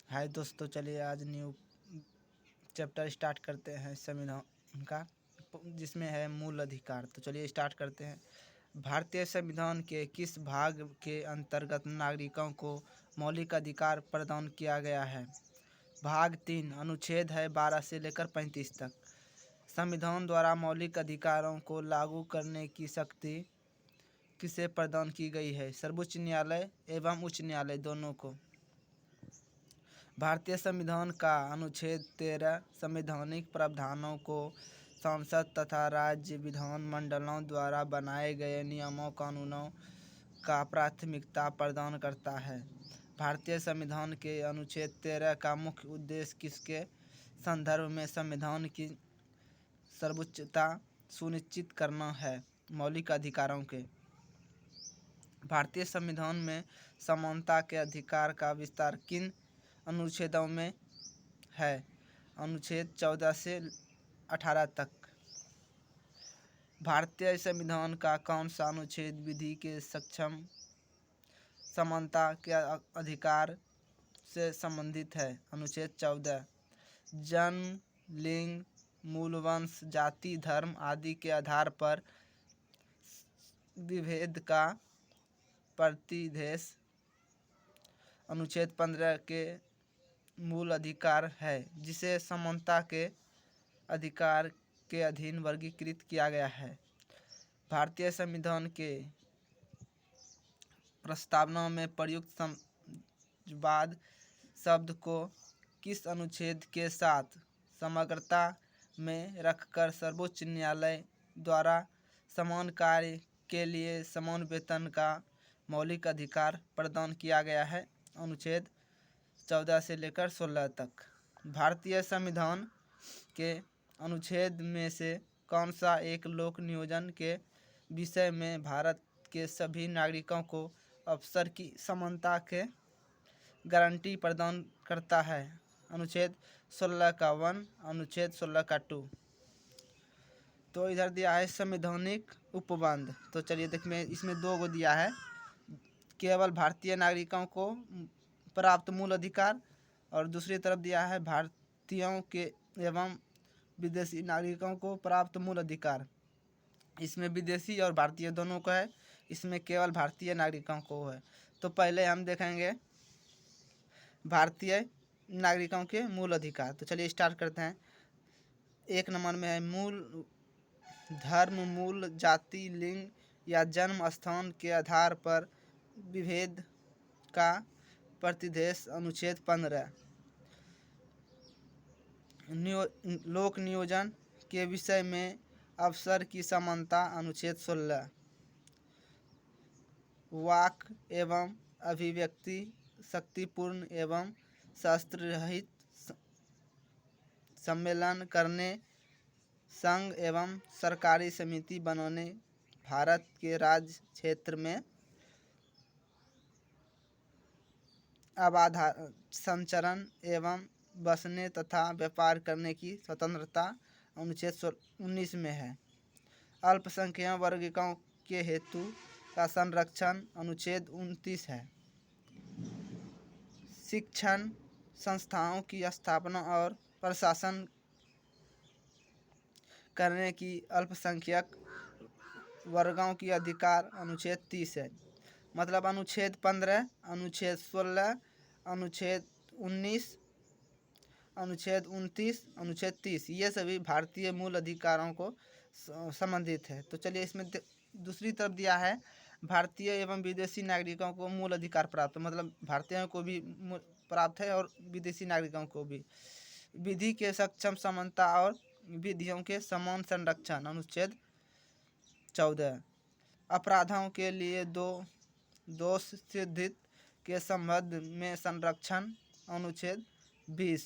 हाय दोस्तों, चलिए आज न्यू चैप्टर स्टार्ट करते हैं संविधान का, जिसमें है मूल अधिकार। तो चलिए स्टार्ट करते हैं। भारतीय संविधान के किस भाग के अंतर्गत नागरिकों को मौलिक अधिकार प्रदान किया गया है? भाग 3 अनुच्छेद है 12 से लेकर 35 तक। संविधान द्वारा मौलिक अधिकारों को लागू करने की शक्ति किसे प्रदान की गई है? सर्वोच्च न्यायालय एवं उच्च न्यायालय दोनों को। भारतीय संविधान का अनुच्छेद 13 संवैधानिक प्रावधानों को संसद तथा राज्य विधान मंडलों द्वारा बनाए गए नियमों कानूनों का प्राथमिकता प्रदान करता है। भारतीय संविधान के अनुच्छेद 13 का मुख्य उद्देश्य किसके संदर्भ में संविधान की सर्वोच्चता सुनिश्चित करना है? मौलिक अधिकारों के। भारतीय संविधान में समानता के अधिकार का विस्तार किन अनुच्छेदों में है? अनुच्छेद 14 से 18 तक। भारतीय संविधान का कौन सा अनुच्छेद विधि के सक्षम समानता के अधिकार से संबंधित है? अनुच्छेद 14। जन्म, लिंग, मूल वंश, जाति, धर्म आदि के आधार पर विभेद का प्रतिषेध अनुच्छेद 15 के मूल अधिकार है, जिसे समानता के अधिकार के अधीन वर्गीकृत किया गया है। भारतीय संविधान के प्रस्तावना में प्रयुक्त समाजवाद शब्द को किस अनुच्छेद के साथ समग्रता में रखकर सर्वोच्च न्यायालय द्वारा समान कार्य के लिए समान वेतन का मौलिक अधिकार प्रदान किया गया है? अनुच्छेद 14 से लेकर 16 तक। भारतीय संविधान के अनुच्छेद में से कौन सा एक लोक नियोजन के विषय में भारत के सभी नागरिकों को अवसर की समानता के गारंटी प्रदान करता है? अनुच्छेद 16 का 1, अनुच्छेद 16 का 2। तो इधर दिया है संवैधानिक उपबंध। तो चलिए देखिए, इसमें 2 गो दिया है। केवल भारतीय नागरिकों को प्राप्त मूल अधिकार, और दूसरी तरफ दिया है भारतीयों के एवं विदेशी नागरिकों को प्राप्त मूल अधिकार। इसमें विदेशी और भारतीय दोनों को है, इसमें केवल भारतीय नागरिकों को है। तो पहले हम देखेंगे भारतीय नागरिकों के मूल अधिकार। तो चलिए स्टार्ट करते हैं। 1 नंबर में है मूल धर्म, मूल जाति, लिंग या जन्म स्थान के आधार पर विभेद का प्रतिषेध अनुच्छेद 15। लोक नियोजन के विषय में अवसर की समानता अनुच्छेद 16। वाक एवं अभिव्यक्ति शक्तिपूर्ण एवं शस्त्र रहित सम्मेलन करने, संघ एवं सरकारी समिति बनाने, भारत के राज्य क्षेत्र में अबाधा संचरण एवं बसने तथा व्यापार करने की स्वतंत्रता अनुच्छेद 19 में है। अल्पसंख्यक वर्गों के हेतु का संरक्षण अनुच्छेद 29 है। शिक्षण संस्थाओं की स्थापना और प्रशासन करने की अल्पसंख्यक वर्गों की अधिकार अनुच्छेद 30 है। मतलब अनुच्छेद 15, अनुच्छेद 16, अनुच्छेद 19, अनुच्छेद 29, अनुच्छेद 30, ये सभी भारतीय मूल अधिकारों को संबंधित है। तो चलिए इसमें दूसरी तरफ दिया है भारतीय एवं विदेशी नागरिकों को मूल अधिकार प्राप्त, मतलब भारतीयों को भी प्राप्त है और विदेशी नागरिकों को भी। विधि के सक्षम समानता और विधियों के समान संरक्षण अनुच्छेद 14। अपराधों के लिए दोष सिद्धित के संबंध में संरक्षण अनुच्छेद 20।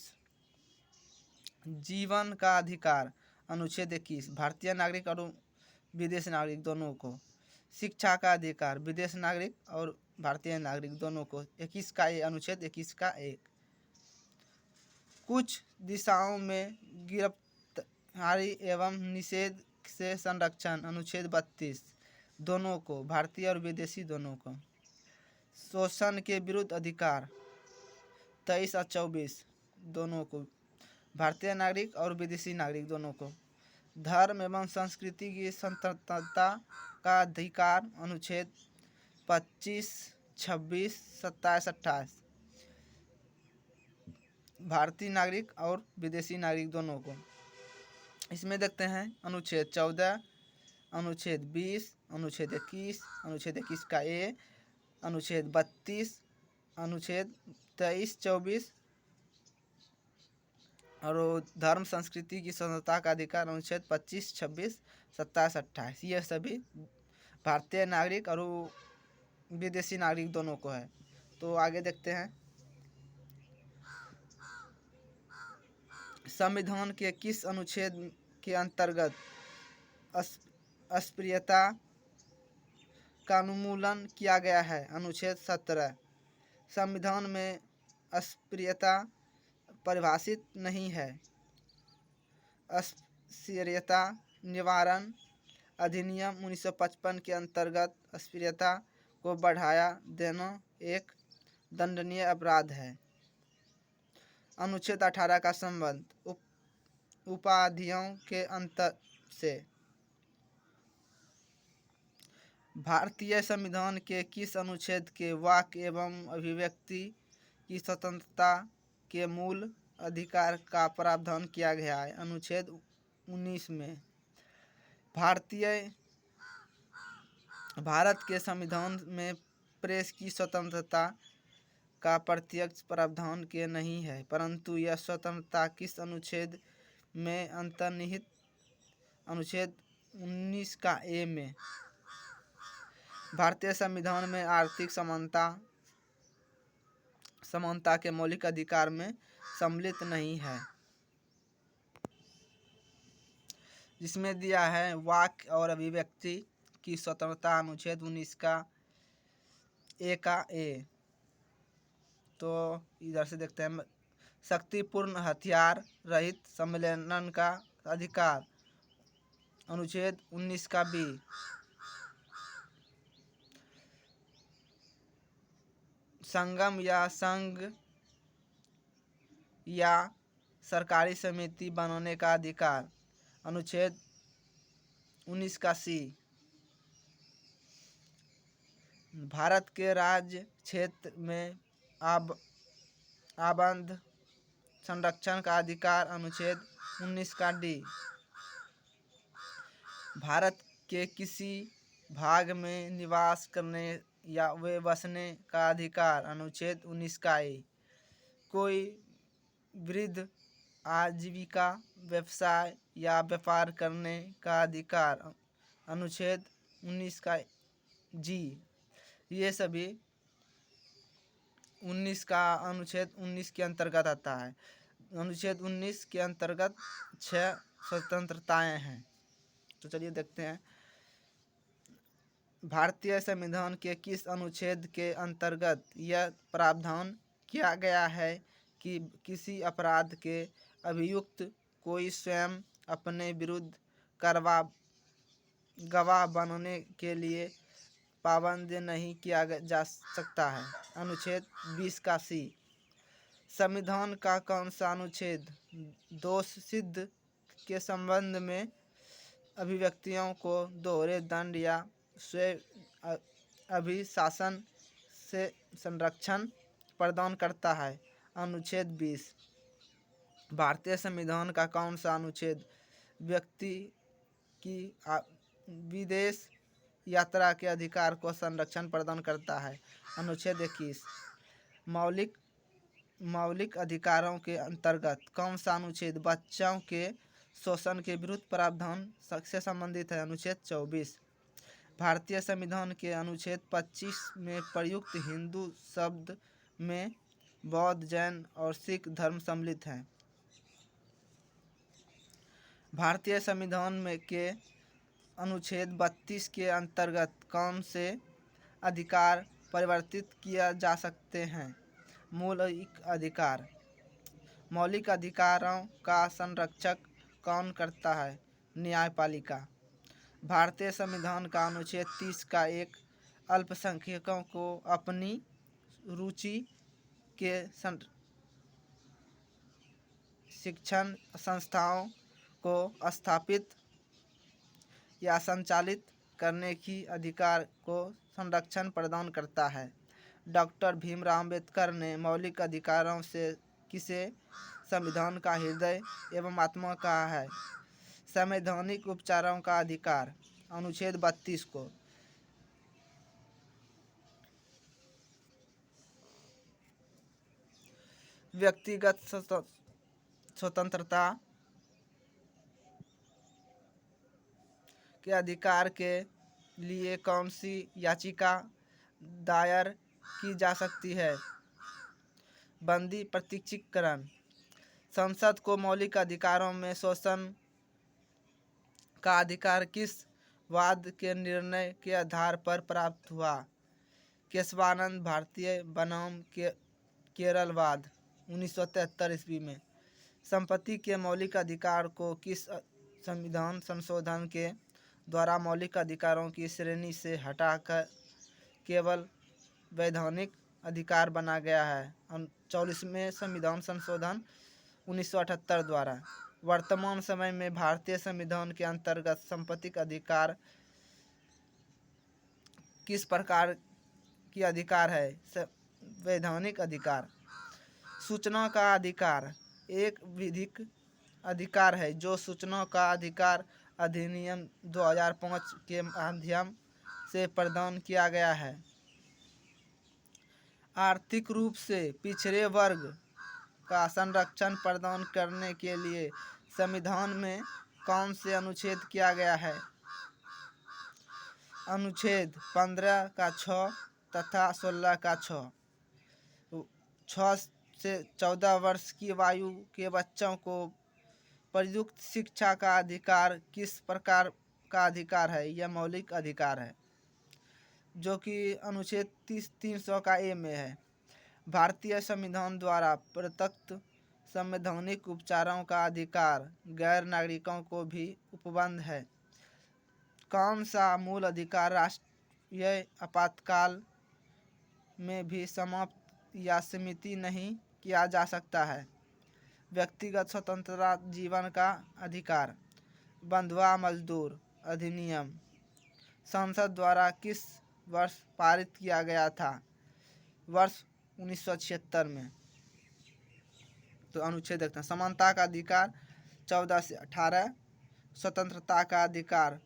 जीवन का अधिकार अनुच्छेद 21, भारतीय नागरिक और विदेशी नागरिक दोनों को। शिक्षा का अधिकार विदेश नागरिक और भारतीय नागरिक दोनों को। 21 का ए, अनुच्छेद 21 का 1। कुछ दिशाओं में गिरफ्तारी एवं निषेध से संरक्षण अनुच्छेद 32, दोनों को, भारतीय और विदेशी दोनों को। शोषण के विरुद्ध अधिकार 23 और 24 दोनों को, भारतीय नागरिक और विदेशी नागरिक दोनों को। धर्म एवं संस्कृति की स्वतंत्रता का अधिकार अनुच्छेद 25, 26, 27, 28 भारतीय नागरिक और विदेशी नागरिक दोनों को। इसमें देखते हैं अनुच्छेद 14, अनुच्छेद 20, अनुच्छेद 21, अनुच्छेद 21 का ए, अनुच्छेद 32, अनुच्छेद 23, 24 और धर्म संस्कृति की स्वतंत्रता का अधिकार अनुच्छेद 25, 26, 27, 28 ये सभी भारतीय नागरिक और विदेशी नागरिक दोनों को है। तो आगे देखते हैं संविधान के किस अनुच्छेद के अंतर्गत अस्पृश्यता का उन्मूलन किया गया है। अनुच्छेद 17 संविधान में अस्पृश्यता परिभाषित नहीं है। अस्पृश्यता निवारण अधिनियम 1955 के अंतर्गत अस्पृश्यता को बढ़ावा देना एक दंडनीय अपराध है। अनुच्छेद 18 का संबंध उपाधियों के अंतर से। भारतीय संविधान के किस अनुच्छेद के वाक एवं अभिव्यक्ति की स्वतंत्रता के मूल अधिकार का प्रावधान किया गया है। अनुच्छेद 19 में। भारत के संविधान में प्रेस की स्वतंत्रता का प्रत्यक्ष प्रावधान के नहीं है, परंतु यह स्वतंत्रता किस अनुच्छेद में अंतर्निहित। अनुच्छेद 19 का ए में। भारतीय संविधान में आर्थिक समानता के मौलिक अधिकार में सम्मिलित नहीं है। जिसमें दिया है वाक और अभिव्यक्ति की स्वतंत्रता अनुच्छेद 19 का ए। तो इधर से देखते हैं शक्तिपूर्ण हथियार रहित सम्मेलन का अधिकार अनुच्छेद 19 का बी। संगम या संघ या सरकारी समिति बनाने का अधिकार अनुच्छेद 19 का सी। भारत के राज्य क्षेत्र में आबंध संरक्षण का अधिकार अनुच्छेद 19 का डी। भारत के किसी भाग में निवास करने या वे बसने का अधिकार अनुच्छेद 19 का ए। कोई वृद्ध आजीविका व्यवसाय या व्यापार करने का अधिकार अनुच्छेद 19 का जी। ये सभी 19 का अनुच्छेद 19 के अंतर्गत आता है। अनुच्छेद 19 के अंतर्गत 6 स्वतंत्रताएं हैं। तो चलिए देखते हैं भारतीय संविधान के किस अनुच्छेद के अंतर्गत यह प्रावधान किया गया है कि किसी अपराध के अभियुक्त कोई स्वयं अपने विरुद्ध गवाह बनने के लिए पाबंद नहीं किया जा सकता है। अनुच्छेद 20 का सी। संविधान का कौन सा अनुच्छेद दोष सिद्ध के संबंध में अभिव्यक्तियों को दोहरे दंड या स्वयं अभिशासन से संरक्षण प्रदान करता है। अनुच्छेद 20। भारतीय संविधान का कौन सा अनुच्छेद व्यक्ति की विदेश यात्रा के अधिकार को संरक्षण प्रदान करता है। अनुच्छेद 21। मौलिक अधिकारों के अंतर्गत कौन सा अनुच्छेद बच्चों के शोषण के विरुद्ध प्रावधान से संबंधित है। अनुच्छेद 24। भारतीय संविधान के अनुच्छेद 25 में प्रयुक्त हिंदू शब्द में बौद्ध, जैन और सिख धर्म सम्मिलित हैं। भारतीय संविधान में के अनुच्छेद 32 के अंतर्गत कौन से अधिकार परिवर्तित किया जा सकते हैं। मौलिक अधिकार। मौलिक अधिकारों का संरक्षण कौन करता है। न्यायपालिका। भारतीय संविधान का अनुच्छेद 30 का एक अल्पसंख्यकों को अपनी रुचि के शिक्षण संस्थाओं को स्थापित या संचालित करने की अधिकार को संरक्षण प्रदान करता है। डॉक्टर भीमराव अम्बेडकर ने मौलिक अधिकारों से किसे संविधान का हृदय एवं आत्मा कहा है? संवैधानिक उपचारों का अधिकार, अनुच्छेद 32 को। व्यक्तिगत स्वतंत्रता के अधिकार के लिए कौन सी याचिका दायर की जा सकती है? बंदी प्रत्यक्षीकरण। संसद को मौलिक अधिकारों में शोषण का अधिकार किस वाद के निर्णय के आधार पर प्राप्त हुआ? केशवानंद भारतीय बनाम केरलवाद 1973 ईस्वी में। संपत्ति के मौलिक अधिकार को किस संविधान संशोधन के द्वारा मौलिक अधिकारों की श्रेणी से हटाकर केवल वैधानिक अधिकार बना गया है? 44वें संविधान संशोधन 1978 द्वारा। वर्तमान समय में भारतीय संविधान के अंतर्गत संपत्ति अधिकार किस प्रकार की अधिकार है? वैधानिक अधिकार। सूचना का अधिकार एक विधिक अधिकार है जो सूचना का अधिकार अधिनियम 2005 के माध्यम से प्रदान किया गया है। आर्थिक रूप से पिछड़े वर्ग का संरक्षण प्रदान करने के लिए संविधान में कौन से अनुच्छेद किया गया है? अनुच्छेद 15 का 6 तथा 16 का 6। 6 से 14 वर्ष की आयु के बच्चों को प्रयुक्त शिक्षा का अधिकार किस प्रकार का अधिकार है? यह मौलिक अधिकार है, जो कि अनुच्छेद 300 का ए में है। भारतीय संविधान द्वारा प्रदत्त संवैधानिक उपचारों का अधिकार गैर नागरिकों को भी उपबंध है। कौन सा मूल अधिकार राष्ट्रीय आपातकाल में भी समाप्त या सीमित नहीं किया जा सकता है? व्यक्तिगत स्वतंत्रता, जीवन का अधिकार। बंधुआ मजदूर अधिनियम संसद द्वारा किस वर्ष पारित किया गया था? वर्ष 1976 में। तो अनुच्छेद देखते हैं। समानता का अधिकार 14 से 18। स्वतंत्रता का अधिकार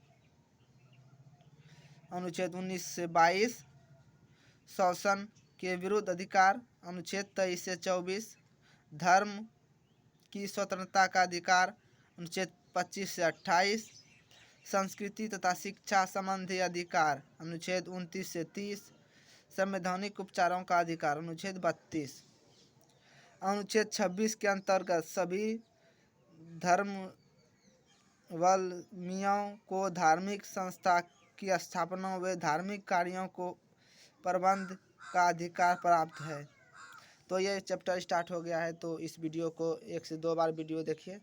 अनुच्छेद 19 से 22। शोषण के विरुद्ध अधिकार अनुच्छेद 23 से 24। धर्म की स्वतंत्रता का अधिकार अनुच्छेद 25 से 28। संस्कृति तथा शिक्षा संबंधी अधिकार अनुच्छेद 29 से 30। संवैधानिक उपचारों का अधिकार अनुच्छेद 32। अनुच्छेद 26 के अंतर्गत सभी धर्मावलंबियों को धार्मिक संस्था की स्थापना व धार्मिक कार्यों को प्रबंध का अधिकार प्राप्त है। तो ये चैप्टर स्टार्ट हो गया है, तो इस वीडियो को 1 से 2 बार वीडियो देखिए।